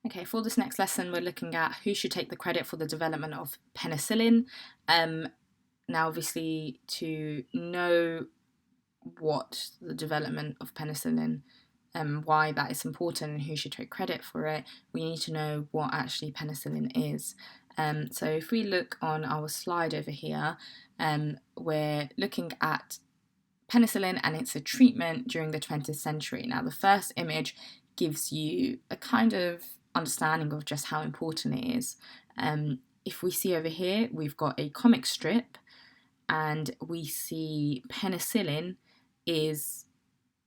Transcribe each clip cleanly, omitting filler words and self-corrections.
Okay, for this next lesson, we're looking at who should take the credit for the development of penicillin. Now, obviously, to know what the development of penicillin why that is important and who should take credit for it, we need to know what actually penicillin is. So if we look on our slide over here, we're looking at penicillin and it's a treatment during the 20th century. Now, the first image gives you a kind of understanding of just how important it is. If we see over here, we've got a comic strip and we see penicillin is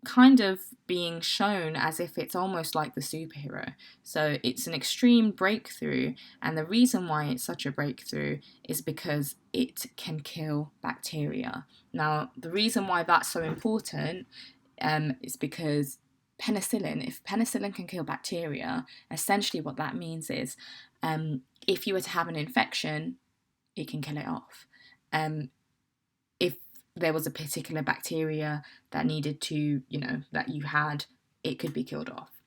kind of being shown as if it's almost like the superhero. So it's an extreme breakthrough, and the reason why it's such a breakthrough is because it can kill bacteria. Now, the reason why that's so important is because if penicillin can kill bacteria, essentially what that means is if you were to have an infection, it can kill it off. If there was a particular bacteria that needed to, that you had, it could be killed off.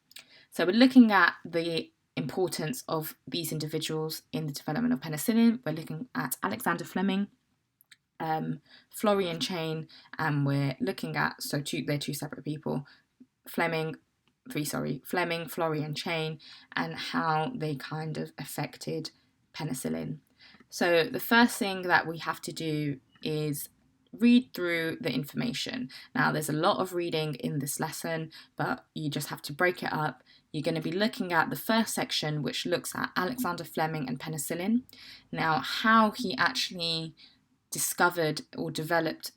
So we're looking at the importance of these individuals in the development of penicillin. We're looking at Alexander Fleming, Florian Chain, and we're looking at, they're two separate people, Fleming, Florian Chain, and how they kind of affected penicillin. So the first thing that we have to do is read through the information. Now, there's a lot of reading in this lesson, but you just have to break it up. You're going to be looking at the first section, which looks at Alexander Fleming and penicillin. Now, how he actually discovered or developed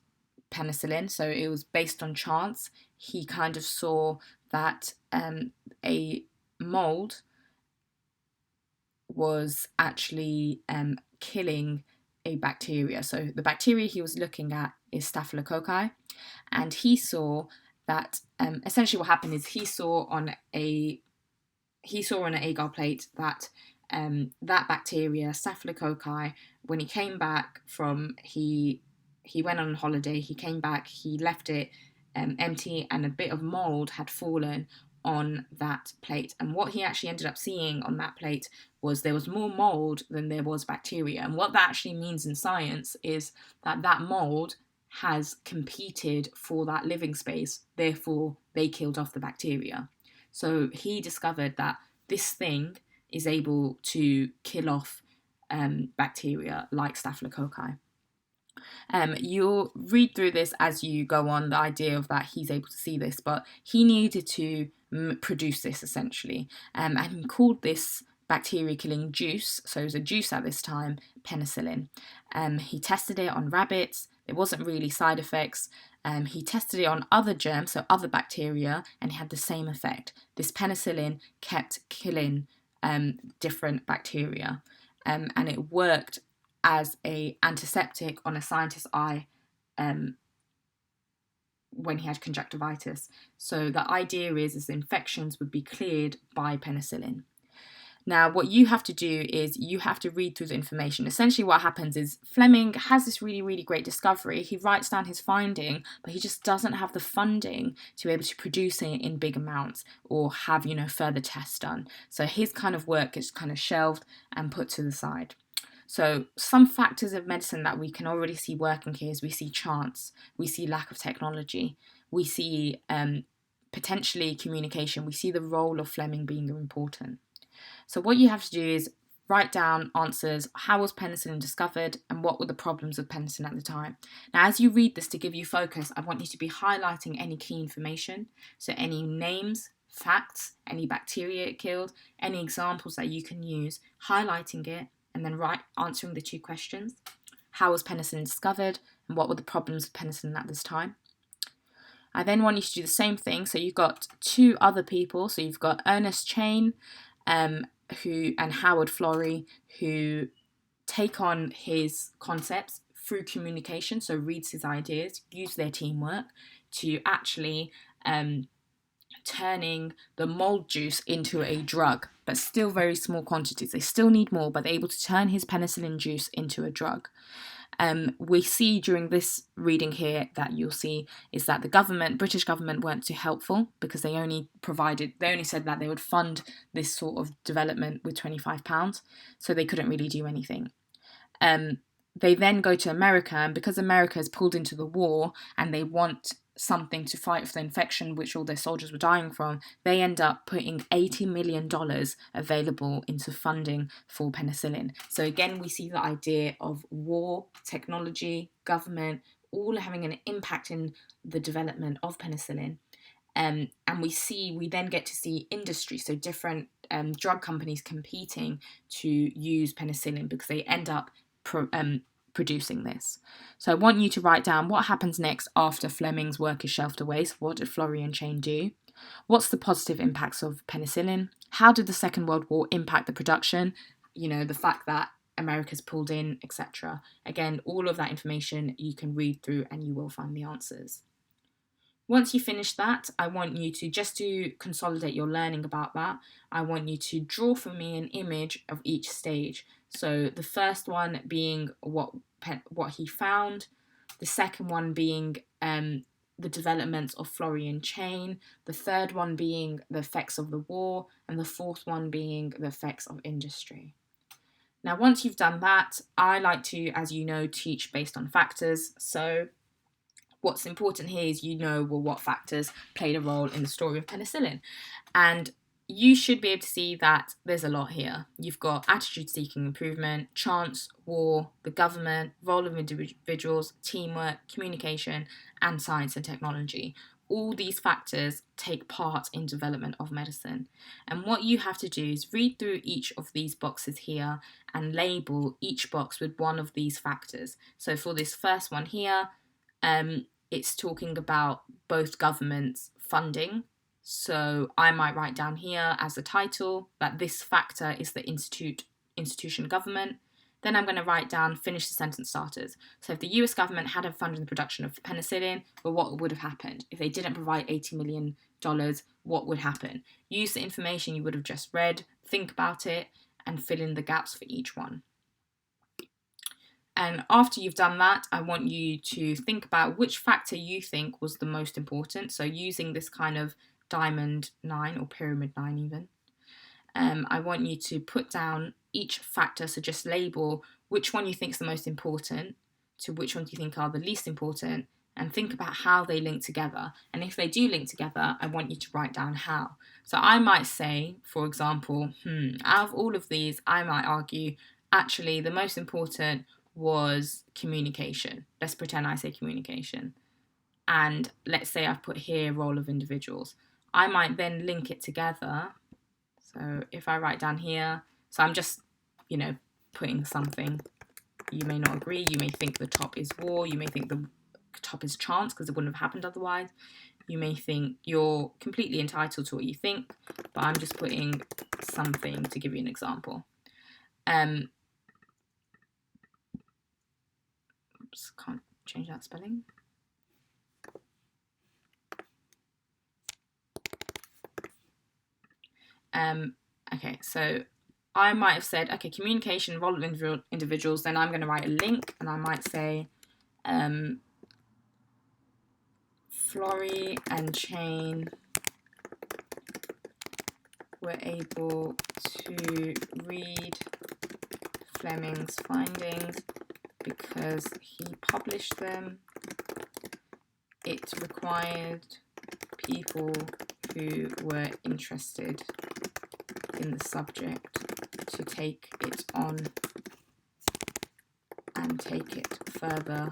penicillin. So it was based on chance. He kind of saw that a mold was actually killing a bacteria. So the bacteria he was looking at is staphylococci, and he saw that essentially what happened is he saw on an agar plate that that bacteria, staphylococci, when he came back from he went on holiday, he came back, he left it empty, and a bit of mold had fallen on that plate. And what he actually ended up seeing on that plate was there was more mold than there was bacteria. And what that actually means in science is that that mold has competed for that living space, therefore they killed off the bacteria. So he discovered that this thing is able to kill off bacteria like staphylococci. You'll read through this as you go on, the idea of that he's able to see this, but he needed to produce this essentially, and he called this bacteria killing juice, so it was a juice at this time, penicillin. He tested it on rabbits. There wasn't really side effects. He tested it on other germs, so other bacteria, and it had the same effect. This penicillin kept killing different bacteria, and it worked as an antiseptic on a scientist's eye when he had conjunctivitis. So the idea is infections would be cleared by penicillin. Now, what you have to do is you have to read through the information. Essentially what happens is Fleming has this really, really great discovery. He writes down his finding, but he just doesn't have the funding to be able to produce it in big amounts or have, further tests done. So his kind of work is kind of shelved and put to the side. So some factors of medicine that we can already see working here is we see chance, we see lack of technology, we see potentially communication, we see the role of Fleming being important. So what you have to do is write down answers. How was penicillin discovered and what were the problems with penicillin at the time? Now, as you read this, to give you focus, I want you to be highlighting any key information. So any names, facts, any bacteria it killed, any examples that you can use, highlighting it, and then answering the two questions. How was penicillin discovered and what were the problems with penicillin at this time? I then want you to do the same thing. So you've got two other people. So you've got Ernest Chain and Howard Florey, who take on his concepts through communication, so reads his ideas, use their teamwork to actually turning the mold juice into a drug, but still very small quantities. They still need more, but they're able to turn his penicillin juice into a drug. We see during this reading here that you'll see is that the British government weren't too helpful because they only said that they would fund this sort of development with £25, so they couldn't really do anything. They then go to America, and because America is pulled into the war and they want something to fight for the infection which all their soldiers were dying from, they end up putting $80 million available into funding for penicillin. So again, we see the idea of war, technology, government, all having an impact in the development of penicillin. And we then get to see industry, so different drug companies competing to use penicillin because they end up producing this. So I want you to write down what happens next after Fleming's work is shelved away. So what did Florey and Chain do? What's the positive impacts of penicillin? How did the Second World War impact the production? The fact that America's pulled in, etc. Again, all of that information you can read through and you will find the answers. Once you finish that, I want you to, just to consolidate your learning about that, I want you to draw for me an image of each stage. So the first one being what he found, the second one being the developments of Florey and Chain, the third one being the effects of the war, and the fourth one being the effects of industry. Now, once you've done that, I like to, as you know, teach based on factors. So what's important here is what factors played a role in the story of penicillin. And you should be able to see that there's a lot here. You've got attitude seeking improvement, chance, war, the government, role of individuals, teamwork, communication, and science and technology. All these factors take part in development of medicine. And what you have to do is read through each of these boxes here and label each box with one of these factors. So for this first one here, it's talking about both governments funding. So I might write down here as the title that this factor is the institution government. Then I'm going to write down finish the sentence starters. So if the US government hadn't funded the production of penicillin, well, what would have happened? If they didn't provide $80 million, what would happen? Use the information you would have just read, think about it, and fill in the gaps for each one. And after you've done that, I want you to think about which factor you think was the most important. So using this kind of diamond 9 or pyramid 9 even. I want you to put down each factor, so just label which one you think is the most important to which ones you think are the least important, and think about how they link together. And if they do link together, I want you to write down how. So I might say, for example, out of all of these, I might argue, actually the most important was communication. Let's pretend I say communication. And let's say I've put here role of individuals. I might then link it together. So if I write down here, so I'm just, putting something. You may not agree. You may think the top is war. You may think the top is chance because it wouldn't have happened otherwise. You may think you're completely entitled to what you think, but I'm just putting something to give you an example. Oops, can't change that spelling. Okay, so I might have said, okay, communication, role of individuals, then I'm going to write a link, and I might say, Florey and Chain were able to read Fleming's findings because he published them. It required people who were interested in the subject to take it on and take it further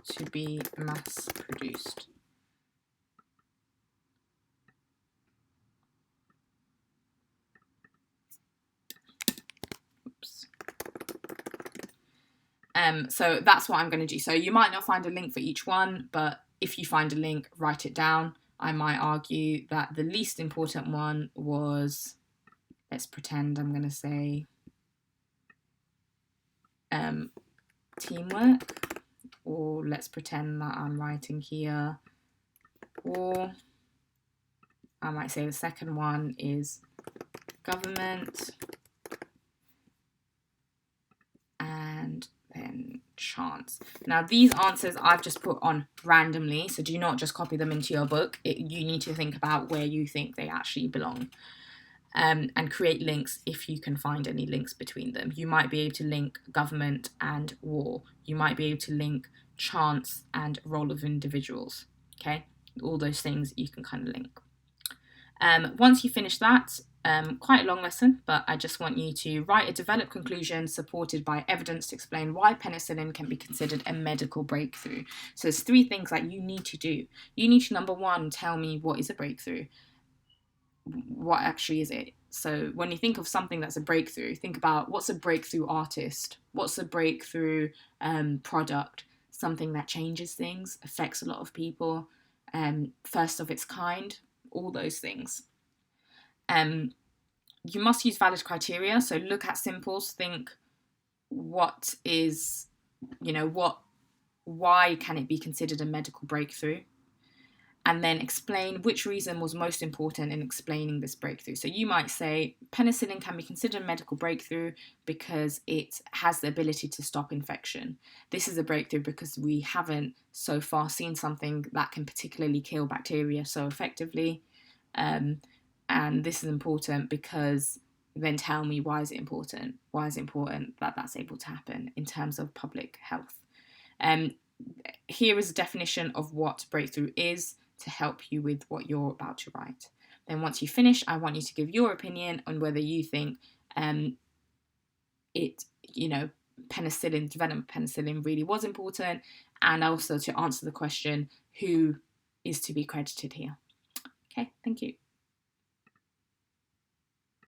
to be mass produced. Oops. So that's what I'm going to do. So you might not find a link for each one, but if you find a link, write it down. I might argue that the least important one was, let's pretend I'm going to say teamwork, or let's pretend that I'm writing here, or I might say the second one is government, and then chance. Now, these answers I've just put on randomly, so do not just copy them into your book. You need to think about where you think they actually belong. And create links if you can find any links between them. You might be able to link government and war. You might be able to link chance and role of individuals. Okay, all those things you can kind of link. Once you finish that, quite a long lesson, but I just want you to write a developed conclusion supported by evidence to explain why penicillin can be considered a medical breakthrough. So there's 3 things that you need to do. You need to, number 1, tell me what is a breakthrough. What actually is it? So when you think of something that's a breakthrough, think about what's a breakthrough artist, what's a breakthrough product, something that changes things, affects a lot of people, first of its kind, all those things. You must use valid criteria, so look at simples, think what is, why can it be considered a medical breakthrough? And then explain which reason was most important in explaining this breakthrough. So you might say penicillin can be considered a medical breakthrough because it has the ability to stop infection. This is a breakthrough because we haven't so far seen something that can particularly kill bacteria so effectively. And this is important because then tell me why is it important? Why is it important that that's able to happen in terms of public health? Here is a definition of what breakthrough is to help you with what you're about to write. Then once you finish, I want you to give your opinion on whether you think penicillin, development of penicillin really was important, and also to answer the question, who is to be credited here? Okay, thank you.